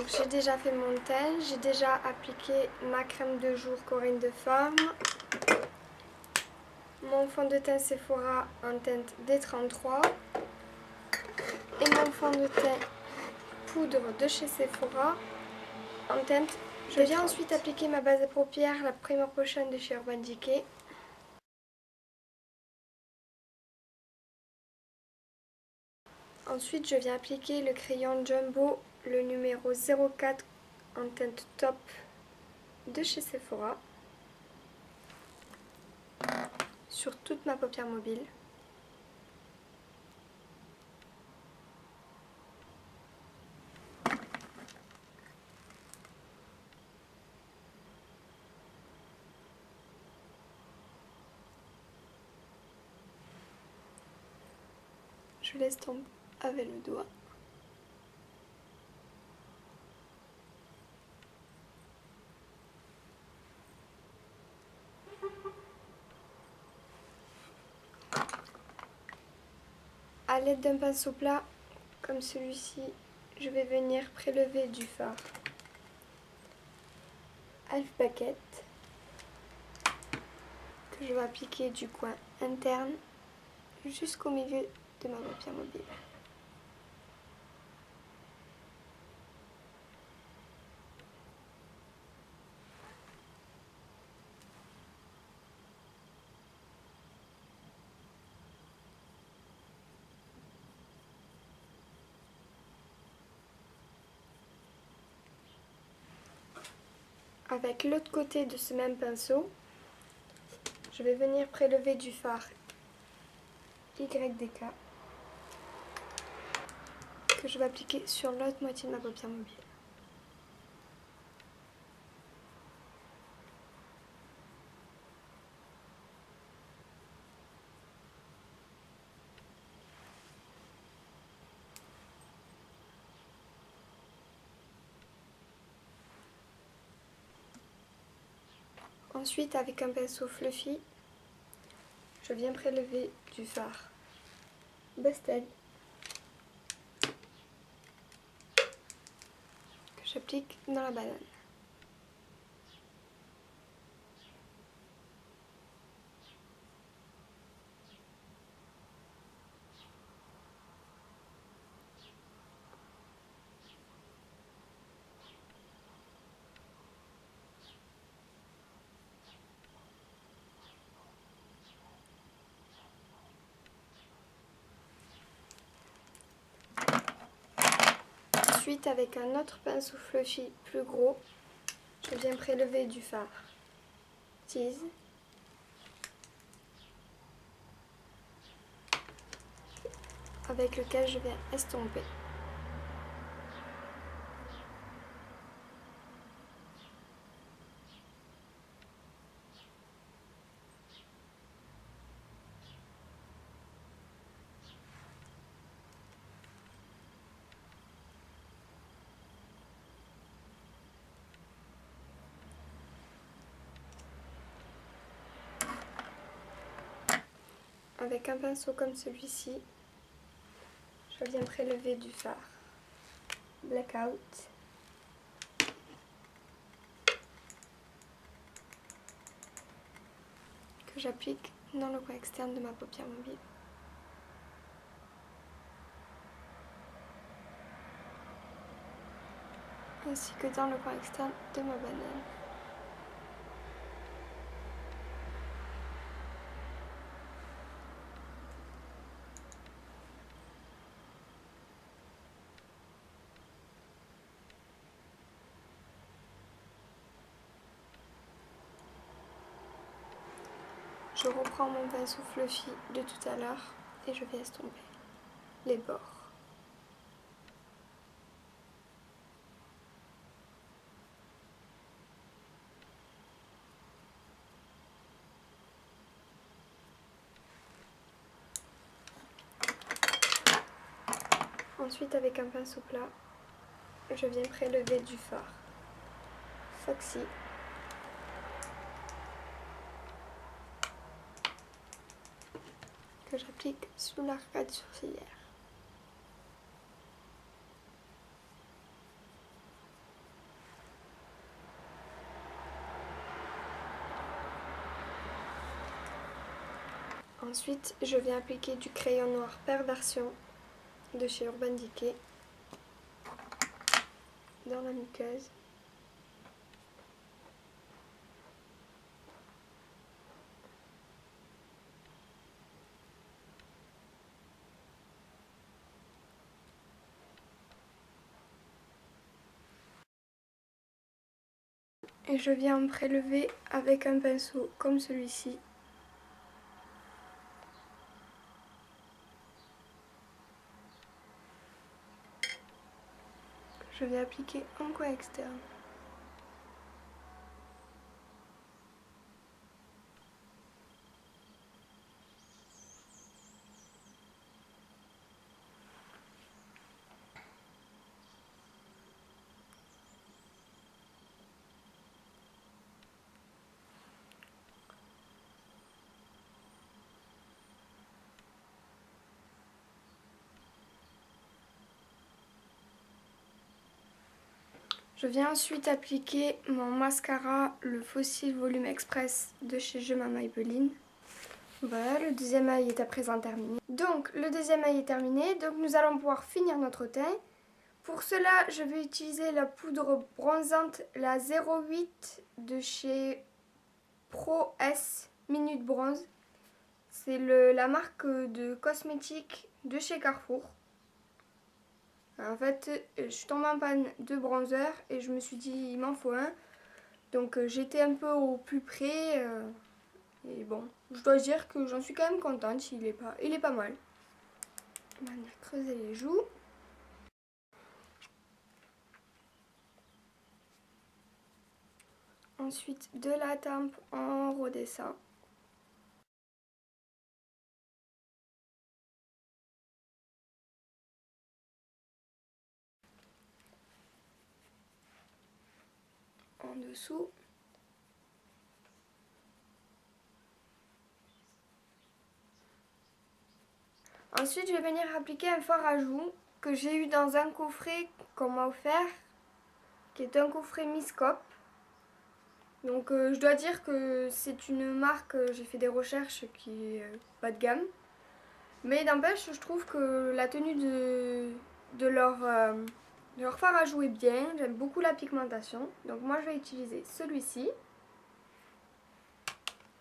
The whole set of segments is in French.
Donc j'ai déjà fait mon teint, j'ai déjà appliqué ma crème de jour Corinne de Forme, mon fond de teint Sephora en teinte D33 et mon fond de teint poudre de chez Sephora en teinte. Je viens ensuite appliquer ma base de paupières, la Primer Potion de chez Urban Decay. Ensuite, je viens appliquer le crayon Jumbo, le numéro 04 en teinte Top de chez Sephora sur toute ma paupière mobile. Je l'estompe avec le doigt. A l'aide d'un pinceau plat, comme celui-ci, je vais venir prélever du fard Half Bucket que je vais appliquer du coin interne jusqu'au milieu de ma paupière mobile. Avec l'autre côté de ce même pinceau, je vais venir prélever du fard YDK que je vais appliquer sur l'autre moitié de ma paupière mobile. Ensuite, avec un pinceau fluffy, je viens prélever du fard Busted que j'applique dans la banane. Ensuite, avec un autre pinceau fluffy plus gros, je viens prélever du fard Tease avec lequel je viens estomper. Avec un pinceau comme celui-ci, je viens prélever du fard Blackout que j'applique dans le coin externe de ma paupière mobile. Ainsi que dans le coin externe de ma banane. Je reprends mon pinceau fluffy de tout à l'heure et je vais estomper les bords. Ensuite, avec un pinceau plat, je viens prélever du fard Foxy que j'applique sous l'arcade sourcilière. Ensuite, je viens appliquer du crayon noir Perversion de chez Urban Decay dans la muqueuse. Et je viens en prélever avec un pinceau comme celui-ci. Je vais appliquer en coin externe. Je viens ensuite appliquer mon mascara, le Fossil Volume Express de chez Je m'aime Maybelline. Voilà, le deuxième œil est à présent terminé. Donc, le deuxième œil est terminé, donc nous allons pouvoir finir notre teint. Pour cela, je vais utiliser la poudre bronzante, la 08 de chez Pro S Minute Bronze. C'est la marque de cosmétiques de chez Carrefour. En fait, je suis tombée en panne de bronzer et je me suis dit il m'en faut un. Donc j'étais un peu au plus près et bon, je dois dire que j'en suis quand même contente, il est pas mal. On va venir creuser les joues. Ensuite de la tempe en redescend. En dessous. Ensuite, je vais venir appliquer un fard à joues que j'ai eu dans un coffret qu'on m'a offert, qui est un coffret Miscope. Donc je dois dire que c'est une marque, j'ai fait des recherches qui est bas de gamme. Mais n'empêche, je trouve que la tenue de leur fard à joues est bien. J'aime beaucoup la pigmentation. Donc moi je vais utiliser celui-ci.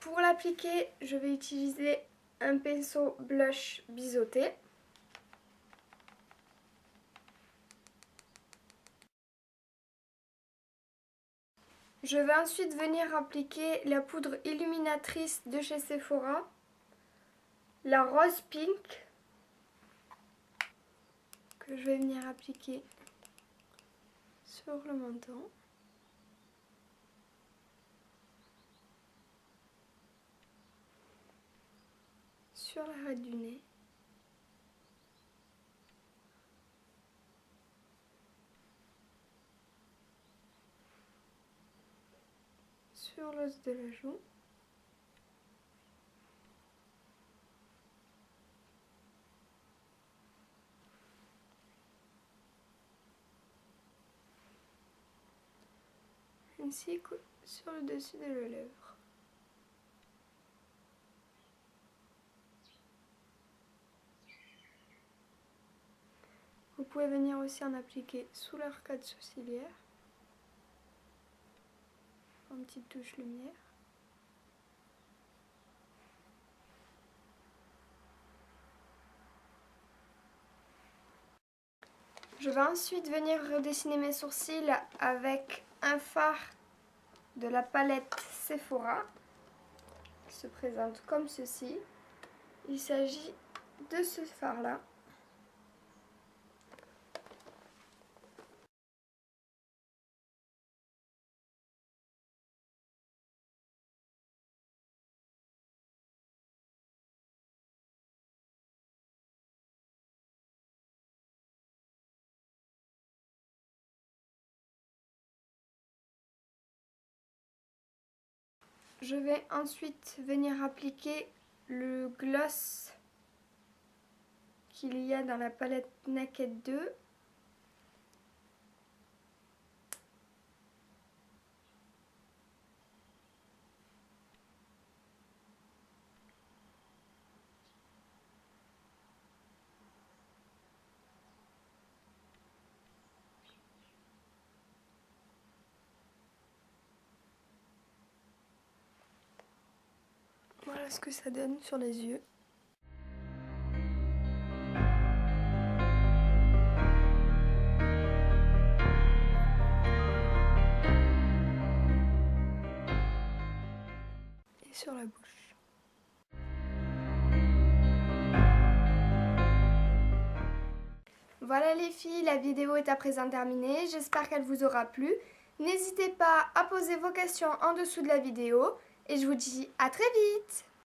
Pour l'appliquer, je vais utiliser un pinceau blush biseauté. Je vais ensuite venir appliquer la poudre illuminatrice de chez Sephora, la rose pink, que je vais venir appliquer sur le menton. Sur l'arête du nez. Sur l'os de la joue. Ainsi que sur le dessus de la lèvre. Vous pouvez venir aussi en appliquer sous l'arcade sourcilière. En petite touche lumière. Je vais ensuite venir redessiner mes sourcils avec un fard de la palette Sephora qui se présente comme ceci. Il s'agit de ce fard là. Je vais ensuite venir appliquer le gloss qu'il y a dans la palette Naked 2. Voilà ce que ça donne sur les yeux. Et sur la bouche. Voilà les filles, la vidéo est à présent terminée. J'espère qu'elle vous aura plu. N'hésitez pas à poser vos questions en dessous de la vidéo. Et je vous dis à très vite!